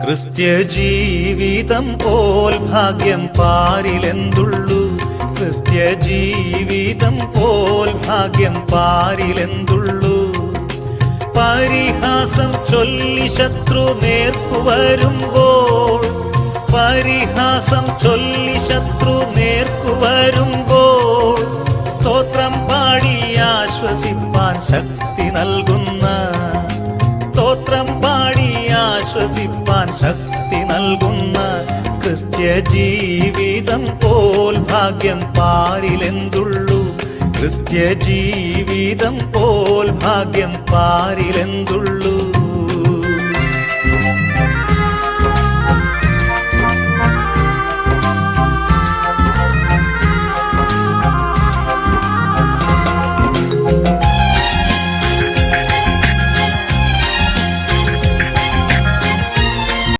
ക്രിസ്ത്യ ജീവിതം പോൽ ഭാഗ്യം പാരിലെന്തുള്ളു. ക്രിസ്ത്യ ജീവിതം പോൽ ഭാഗ്യം പാരിലെന്തുള്ളു. പരിഹാസം ചൊല്ലി ശത്രു നേർക്കു വരുമ്പോൾ, പരിഹാസം ചൊല്ലി ശത്രു നേർക്കു വരുമ്പോൾ സ്തോത്രം പാടി ആശ്വസിപ്പാൻ ശക്തി നൽകുന്ന, സ്തോത്രം പാടി ആശ്വസിപ്പാൻ ശക്തി നൽകുന്ന ക്രിസ്ത്യ ജീവിതം പോൽ ഭാഗ്യം പാരിലെന്തുള്ളു. ക്രിസ്ത്യ ജീവിതം പോൽ ഭാഗ്യം പാരിലെന്തുള്ളു.